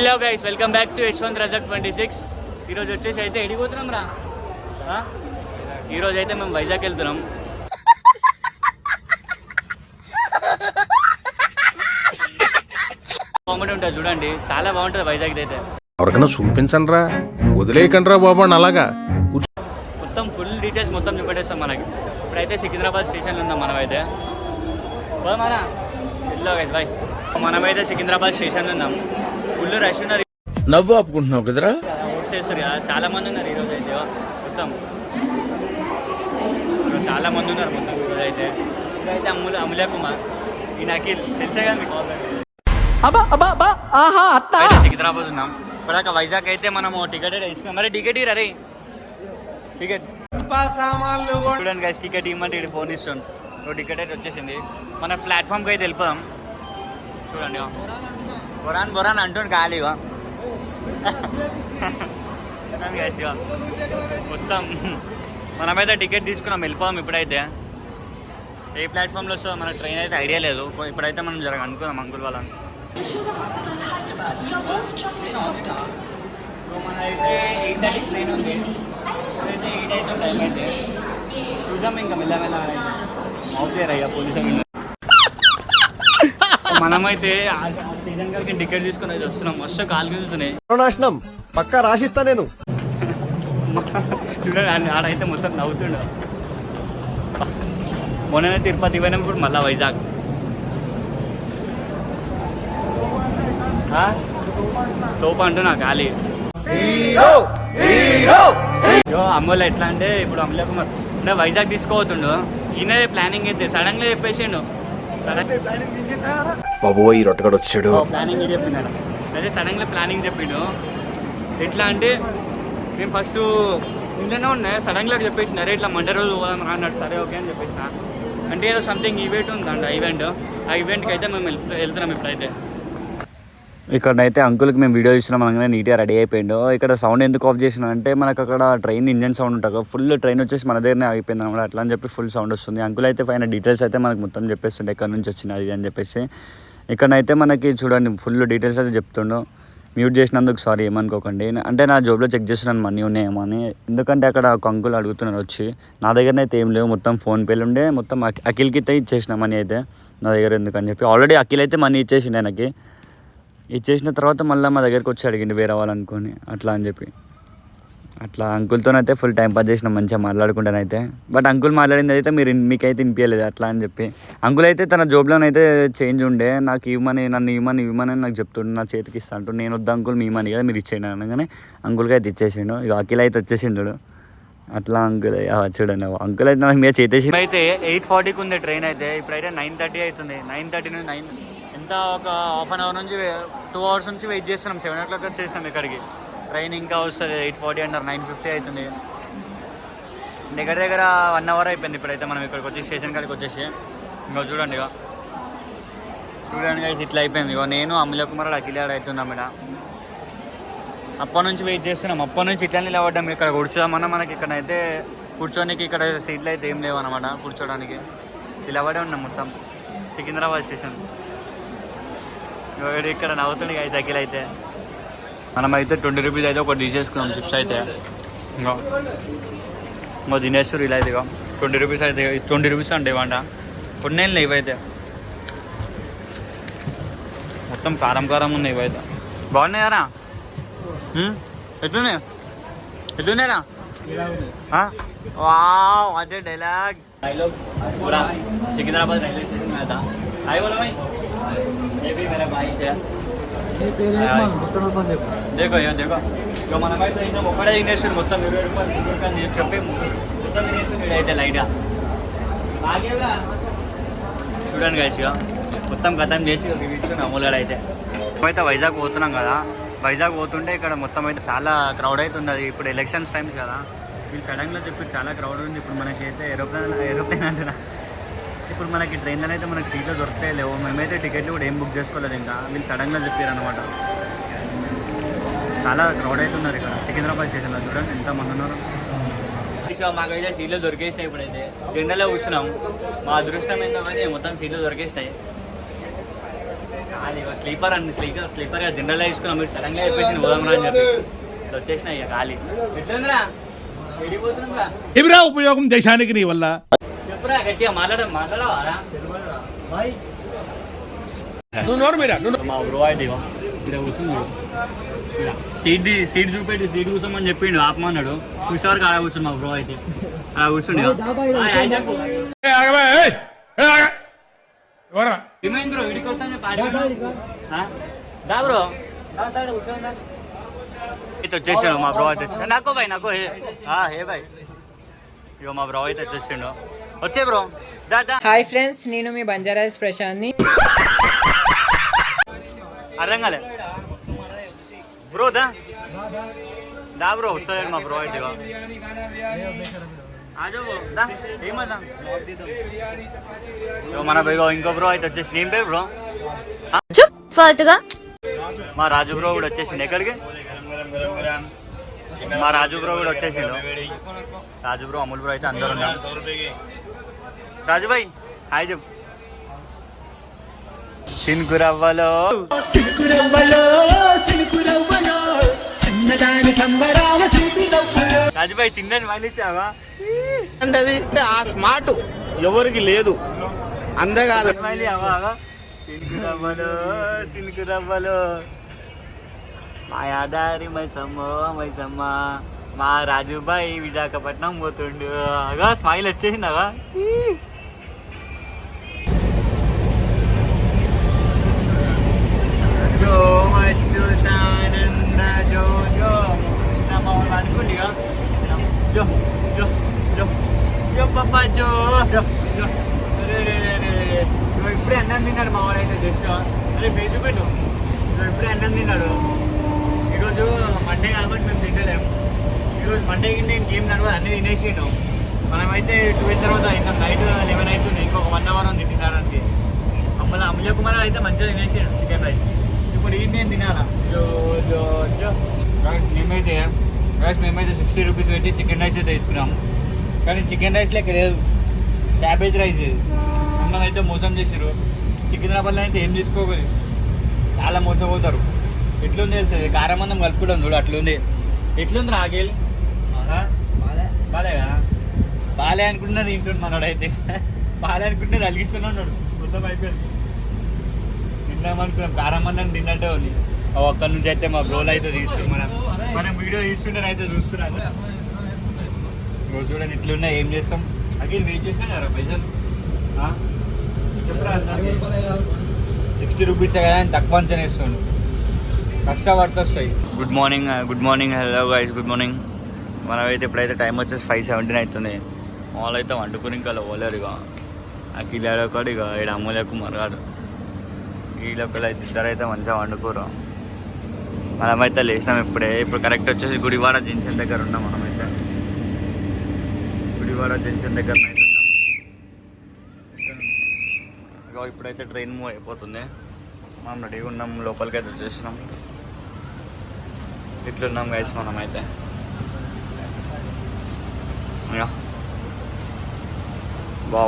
Hello guys, welcome back to Yashwant Rajak 26. ఈరోజు వచ్చేసి అయితే ఎడిపోతున్నాం రా. ఈరోజు అయితే మేము వైజాగ్ వెళ్తున్నాం. కామెడీ ఉంటుంది చూడండి, చాలా బాగుంటుంది వైజాగ్ అయితే. ఎవరికైనా చూపించండి రా, వదిలేయకండి రా బాబు అలాగా. మొత్తం ఫుల్ డీటెయిల్స్ మొత్తం చూపెట్టేస్తాం మనకి. ఇప్పుడైతే సికింద్రాబాద్ స్టేషన్లో ఉన్నాం మనమైతే. మన హలో గైస్ బాయ్, మనమైతే సికింద్రాబాద్ స్టేషన్లో ఉన్నాం. ఫుల్ రష్ ఉన్నారు. నవ్వు ఆపుకుంటున్నావు కదరా. చేస్తారు కదా, చాలా మంది ఉన్నారు ఈరోజు అయితే. మొత్తం చాలా మంది ఉన్నారు మొత్తం ఈరోజు అయితే. ఇదైతే అమూల్య కుమార్, ఈ అఖిల్ తెలుసా కదా మీకు. సికింద్రాబాద్ ఉన్నాం. ఇప్పుడు వైజాగ్ అయితే మనము టికెట్ తీసుకున్నాం. మరి టికెట్ ఇరే టికెట్ చూడండి గైస్, టికెట్ ఇవ్వమంటే ఇక్కడ ఫోన్ ఇస్తాను. టికెట్ అయితే వచ్చేసింది. మన ప్లాట్ఫామ్కి అయితే వెళ్ళిపోదాం. చూడండి, బొరాన్ బొరాన్ అంటుండు ఖాళీ ఇవా మొత్తం. మనమైతే టికెట్ తీసుకున్నాం, వెళ్ళిపోదాం. ఇప్పుడైతే ఏ ప్లాట్ఫామ్లో వస్తుందో మన ట్రైన్ అయితే ఐడియా లేదు. ఇప్పుడైతే మనం జరగ అనుకుందాం అంకుల్ వాళ్ళని. మనైతే 8:30 ట్రైన్ ఉంది. అయితే 8 అయితే టైం అయితే చూద్దాం. ఇంకా మెల్లమెల్ల అవుతారు అయ్యా పోలీసు. మనమైతే స్టేషన్ గారికి టికెట్ తీసుకుని అయితే వస్తున్నాం. మస్తు కాలు గుంజుతున్నాయి. నాశనం పక్కా రాసిస్తా నేను. చూడండి, ఆడైతే మొత్తం నవ్వుతుండు. మొన్న తిరుపతి పోయినాం, ఇప్పుడు మళ్ళీ వైజాగ్. తోపు అంటున్నా ఖాళీ. అమ్మోళ్ళు ఎట్లా అంటే, ఇప్పుడు అమూల్య కుమార్ అంటే వైజాగ్ తీసుకోవతుండు. ఈయన ప్లానింగ్ అయితే సడన్గా చెప్పేసిండు. బాబోయ్ రొట్టగడు వచ్చాడు. ప్లానింగ్ చెప్పినాడు. అదే సడన్గా ప్లానింగ్ చెప్పిండు. ఎట్లా అంటే, మేము ఫస్ట్ ఇంట్లోనే ఉన్నాయి. సడన్గా చెప్పేసినారు ఇట్లా మండే రోజు పోదాం రా అన్నాడు. సరే ఓకే అని చెప్పేసిన. అంటే ఏదో సంథింగ్ ఈవెంట్ ఉందంట. ఆ ఈవెంట్కి అయితే మేము వెళ్తున్నాం ఇప్పుడైతే. ఇక్కడైతే అంకుల్కి మేము వీడియో ఇస్తున్నాం. అనగానే నీట్గా రెడీ అయిపోయిండు. ఇక్కడ సౌండ్ ఎందుకు ఆఫ్ చేసిన అంటే, మనకు అక్కడ ట్రైన్ ఇంజన్ సౌండ్ ఉంటుంది. ఫుల్ ట్రైన్ వచ్చేసి మన దగ్గరనే ఆగిపోయింది అనమాట. అట్లా అని చెప్పి ఫుల్ సౌండ్ వస్తుంది. అంకుల్ అయితే పైన డీటెయిల్స్ అయితే మనకు మొత్తం చెప్పేస్తుండే ఎక్కడి నుంచి వచ్చినది అని చెప్పేసి. ఇక్కడైతే మనకి చూడండి ఫుల్ డీటెయిల్స్ అయితే చెప్తుండు. మ్యూట్ చేసినందుకు సారీ, ఏమనుకోకండి. అంటే నా జాబ్లో చెక్ చేస్తున్నాను మనీ ఉన్నాయేమో అని. ఎందుకంటే అక్కడ ఒక అంకుల్ అడుగుతున్నారు వచ్చి. నా దగ్గర అయితే ఏం లేవు, మొత్తం ఫోన్పేలు ఉండే. మొత్తం అఖిల్కి అయితే ఇచ్చేసిన మనీ అయితే. నా దగ్గర ఎందుకని చెప్పి ఆల్రెడీ అఖిల్ అయితే మనీ ఇచ్చేసిండే నాకు. ఇచ్చేసిన తర్వాత మళ్ళీ మా దగ్గరికి వచ్చి అడిగిండు వేరే వాళ్ళనుకొని అట్లా అని చెప్పి. అట్లా అంకుల్తోనైతే ఫుల్ టైం పాస్ చేసిన, మంచిగా మాట్లాడుకుంటానైతే. బట్ అంకుల్ మాట్లాడింది అయితే మీకైతే వినిపించలేదు అట్లా అని చెప్పి. అంకుల్ అయితే తన జాబ్లోనైతే చేంజ్ ఉండే. నాకు ఇవ్వమని, నన్ను ఇవ్వమని నాకు చెప్తుండే, నా చేతికి ఇస్తా అంటూ. నేను వద్దు అంకుల్, మీ మనీ కదా మీరు ఇచ్చేయండి అనగానే అంకుల్కి అయితే ఇచ్చేసిండు. ఇక అఖిల్ అయితే వచ్చేసిండు. అట్లా అంకుల్ చూడండి, అంకుల్ అయితే నాకు మీద చేసేసి. అయితే 8:40కి ఉంది ట్రైన్ అయితే. ఇప్పుడైతే 9:30 అవుతుంది. 9:30 నుంచి 9 ఎంత ఒక హాఫ్ అన్ అవర్ నుంచి 2 అవర్స్ నుంచి వెయిట్ చేస్తున్నాం. 7 o'clock వచ్చేసినాం ఇక్కడికి. ట్రైన్ ఇంకా వస్తుంది 8:40 అంటారు. 9:50 అవుతుంది. దగ్గర దగ్గర 1 అవర్ అయిపోయింది. ఇప్పుడైతే మనం ఇక్కడికి వచ్చి స్టేషన్ కాడికి వచ్చేసి ఇంకా చూడండి guys, ఇట్లా అయిపోయింది. నేను అమూల్య కుమార్ అఖిల్ అవుతున్నాం ఇక్కడ. అప్పటి నుంచి వెయిట్ చేస్తున్నాం. అప్పటి నుంచి ఇట్లా నిలబడ్డాం. ఇక్కడ కూర్చోదామన్నా మనకి ఇక్కడైతే కూర్చోడానికి ఇక్కడ సీట్లు అయితే ఏం లేవు అనమాట కూర్చోడానికి. నిలబడే ఉన్నాం మొత్తం సికింద్రాబాద్ స్టేషన్. ఇక్కడ నవ్వుతుంది guys అఖిల్ అయితే. మనమైతే 20 రూపీస్ అయితే ఒకటి తీసేసుకున్నాం చిప్స్ అయితే. ఇంకా తినేస్తారు ఇలా అయితే. 20 రూపీస్ అయితే 20 రూపీస్ అంటే ఇవ్వంట. కొన్ని ఇవైతే మొత్తం కారం కారం ఉన్నాయి ఇవైతే. బాగున్నాయారా? ఎట్లున్నారా? వావ్, అదే డైలాగ్. సికింద్రాబాద్ రైల్వే స్టేషన్ మీద హాయ్ बोलो भाई, ये भी मेरा भाई है. देखो ఇక మనమైతే ఇంకా ఒక్కడే తినేస్తుంది మొత్తం 20 రూపాయలు అని చెప్పి మొత్తం తినేస్తుంది అయితే లైట్గా. చూడండి guys, ఇక మొత్తం కథం చేసి రివ్యూస్తున్నాం అమూల్యాడు అయితే. మేమైతే వైజాగ్ పోతున్నాం కదా. వైజాగ్ పోతుంటే ఇక్కడ మొత్తం అయితే చాలా క్రౌడ్ అయితే ఉన్నది. ఇప్పుడు ఎలక్షన్స్ టైమ్స్ కదా, వీళ్ళు సడన్గా చెప్పి చాలా క్రౌడ్ ఉంది. ఇప్పుడు మనకి అయితే ఏరోప్లేన్ అంటున్నా. ఇప్పుడు మనకి ట్రైన్లో అయితే మనకి సీట్లు దొరుకుతాయి లేవు. మేమైతే టికెట్లు కూడా ఏం బుక్ చేసుకోలేదు. ఇంకా వీళ్ళు సడన్గా చెప్పారు అనమాట. చాలా క్రౌడ్ అయితే ఉన్నారు ఇక్కడ సికింద్రాబాద్ స్టేషన్లో. చూడండి ఎంత మంది ఉన్నారు. మాకైతే సీట్లు దొరికేసినాయి. ఇప్పుడైతే జెండాలో కూర్చున్నాం. మా అదృష్టం ఏంటో కానీ మొత్తం సీట్లు దొరికేసినాయి. అది స్లీపర్ అండి, స్లీపర్ జనరల్ తీసుకున్నాం. మీరు సడన్గా చెప్పేసి పోదాం అని చెప్పి వచ్చేసిన ఇక ఖాళీ. ఎట్లుందిరా వెళ్ళిపోతుందిరా? ఏమిరా ఉపయోగం దేశానికి నీ వల్ల? చెప్పురా గట్టిగా మాట్లాడవారా? నువ్వు నోరు మీరా మా బ్రో అయితే ఇక్కడ కూర్చున్నాడు. సీట్ చూపెట్టి సీట్ కూర్చోమని చెప్పిండు, ఆపమన్నాడు. కూర్చోవరకు ఆడ కూర్చుని మా బ్రో అయితే అలా కూర్చుండి. ఏమైంది బ్రో? వీడికి వస్తాను దా బ్రో అయితే వచ్చేసాడు మా బ్రో అయితే. నాకు బాయ్ నాకు హే బాయ్. ఇగో మా బ్రో అయితే వచ్చేసిండు. వచ్చే బ్రో దా. హాయ్ ఫ్రెండ్స్, నేను మీ బంజారాస్ ప్రశాంత్ని. అర్థం కాలే బ్రో దా బ్రో వస్తాడు మా బ్రో అయితే. మన ఇంకో బ్రో అయితే వచ్చేసి ఏం పేరు బ్రో? ఫాల్తుగా మా రాజు బ్రో కూడా వచ్చేసిండు. ఎక్కడికి? మా రాజు బ్రో కూడా వచ్చేసిండు. రాజు బ్రో, అమూల్ బ్రో అయితే అందరు ఉన్నారు. రాజు భాయ్ హాయ్ చెప్పు. సినుకురవ్వలో రాజు భాయ్ చిన్న స్మైల్ ఇచ్చావా? ఆ స్మార్ట్ ఎవరికి లేదు అందగాదు. స్మైల్ ఇవ్వవా? సినుకురవ్వలో మాయాదారి మైసమ్మ మా రాజుబాయ్ విశాఖపట్నం పోతుండు. అగా స్మైల్ వచ్చేసిందగా. జో వచ్చు సానంద జో జో అనుకోండిగా. జో జో జో జో పప్పా జో జో జో. ఇప్పుడే అన్నం తిన్నాడు మా వాడు అయితే. జస్ట్ అరే ఫేస్ పెట్టు. ఇప్పుడే అన్నం తిన్నాడు. ఈరోజు మండే కాబట్టి మేము తింటలేము. ఈరోజు మండే కింద ఇంకేం నడవదు, అన్నీ తినేసిండు. మనమైతే 12 తర్వాత ఇంకా నైట్ 11 అవుతుంది. ఇంకొక 1 అవర్ ఉంది తినడానికి. అమూల్య కుమార్ అయితే మంచిగా తినేసాడు చికెన్ రైస్. ఇప్పుడు ఈ నేను తినాలా? జో జో జో. మేమైతే 60 రూపీస్ పెట్టి చికెన్ రైస్ అయితే తీసుకున్నాం. కానీ చికెన్ రైస్లో ఇక్కడ లేదు, క్యాబేజ్ రైస్. మమ్మల్ని అయితే మోసం చేసారు. సికింద్రాబాద్లో అయితే ఏం తీసుకోవాలి, చాలా మోసపోతారు. ఎట్లుంది తెలుసు, కారం అన్నం కలుపుకుంటాం చూడు, అట్లుంది. ఎట్లుంది రాగేల్? బాలేగా? బాలే అనుకుంటున్నా తింటుండు మనోడైతే. బాలే అనుకుంటున్నది అలిగిస్తున్నాడు. మొత్తం అయిపోయింది. తిందామనుకున్నాం, కారం అన్నం తిన్నట్టే ఉంది. ఒక్కడి నుంచి అయితే మా బ్రోలు అయితే తీస్తున్నాం. మనం వీడియో తీస్తుంటే అయితే చూస్తున్నాను. రోజు చూడండి ఇట్లున్నా ఏం చేస్తాం. అగేన్ వెయిట్ చేసినా కదా పైసలు చెప్పరా? 60 రూపీస్ కదా అని తక్కువ అంచనా ఇస్తుండు. కష్టపడితే వస్తాయి. Good morning hello guys, good morning. మనమైతే ఇప్పుడైతే టైం వచ్చేసి 5:17 అవుతుంది. వాళ్ళు అయితే వండుకుని ఇంకా పోలేరు. ఇక ఆ కిలాడో కూడా ఇక ఇక్కడ అమూల్య కుమార్ గారు వీళ్ళొక్కరు అయితే ఇద్దరైతే మంచిగా వండుకోరు. మనమైతే లేచినాం ఇప్పుడే. ఇప్పుడు కరెక్ట్ వచ్చేసి గుడివాడ జంక్షన్ దగ్గర ఉన్నాం. మనమైతే గుడివాడ జంక్షన్ దగ్గర అయితే ఉన్నాం. ఇక ఇప్పుడైతే ట్రైన్ మూవ్ అయిపోతుంది. మనం రెడీగా ఉన్నాం, లోపలికి అయితే వచ్చేసినాం. ఇట్లున్నాం గైస్ మనమైతే. బా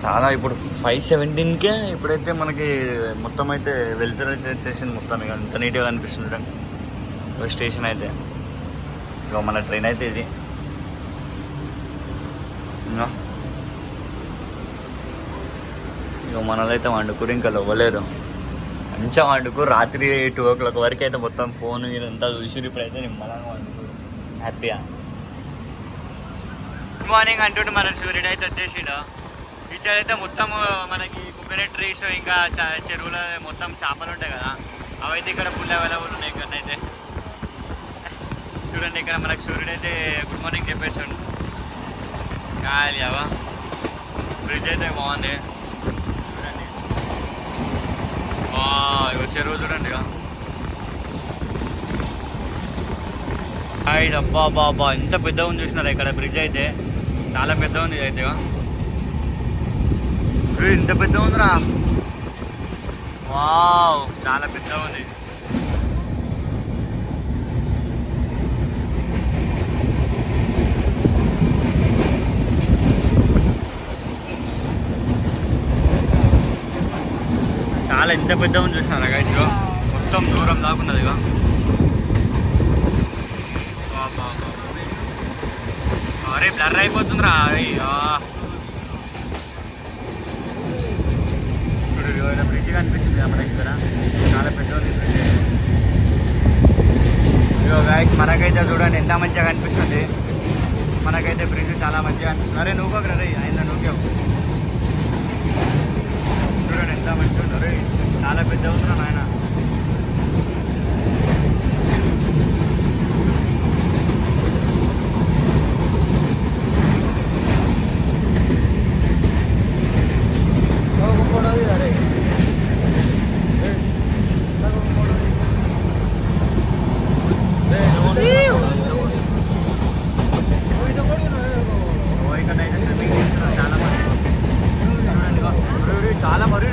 చాలా ఇప్పుడు 5:17కే ఇప్పుడైతే మనకి మొత్తం అయితే వెళ్తారు అయితే వచ్చేసింది. మొత్తం ఇక అంత నీట్గా కనిపిస్తుంది స్టేషన్ అయితే. ఇక మన ట్రైన్ అయితే ఇది. ఇక మనదైతే వండుకుని ఇంకా ఇవ్వలేదు. మంచిగా వండుకు రాత్రి 2 o'clock వరకు అయితే మొత్తం ఫోన్ ఇదంతా చూసి ఇప్పుడైతే నిమ్మలంగా వండుకోరు హ్యాపీగా. గుడ్ మార్నింగ్ అంటుంటే మన సూర్యుడు అయితే వచ్చేసిండు. ఈ సైడ్ అయితే మొత్తం మనకి కోకోనట్ ట్రీస్ ఇంకా చెరువులో మొత్తం చేపలు ఉంటాయి కదా, అవైతే ఇక్కడ ఫుల్ అవైలబుల్ ఉన్నాయి. ఇక్కడ అయితే చూడండి, ఇక్కడ మనకు సూర్యుడు అయితే గుడ్ మార్నింగ్ చెప్పేస్తుండు. ఖాళీ అవా బ్రిడ్జ్ అయితే బాగుంది చూడండి. ఇక చెరువు చూడండి. ఇక అబ్బా బాబా ఎంత పెద్దగా ఉంది చూసినారా ఇక్కడ బ్రిడ్జ్ అయితే. చాలా పెద్దగా ఉంది అయితే. ఇంత పెద్దగా ఉందిరా, వావ్ చాలా పెద్దగా ఉంది. చాలా ఎంత పెద్ద ఉంది చూసినారా గైస్, ఇగో మొత్తం దూరం దాకున్నది ఇక. అరే బ్లర్ అయిపోతుందిరా. ఇప్పుడు బ్రిడ్జ్ కనిపిస్తుంది మనకి ఇక్కడ, చాలా పెద్ద ఉంది బ్రిడ్జ్. ఇగో గైస్ మనకైతే చూడండి ఎంత మంచిగా కనిపిస్తుంది. మనకైతే బ్రిడ్జ్ చాలా మంచిగా అనిపిస్తుంది. అరే నువ్వు రే ఆయన నువ్వు చూడండి ఎంత మంచిగా ఉంది. అరే చాలా పెద్ద ఉంటున్నా నాయన. చాలా మరి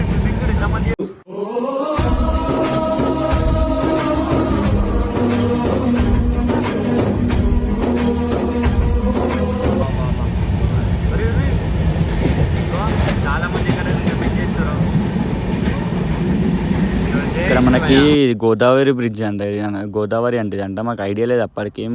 ఇంతమంది ఇక్కడ మనకి గోదావరి బ్రిడ్జ్ అంటే గోదావరి అంటే మాకు ఐడియా లేదు అప్పటికేం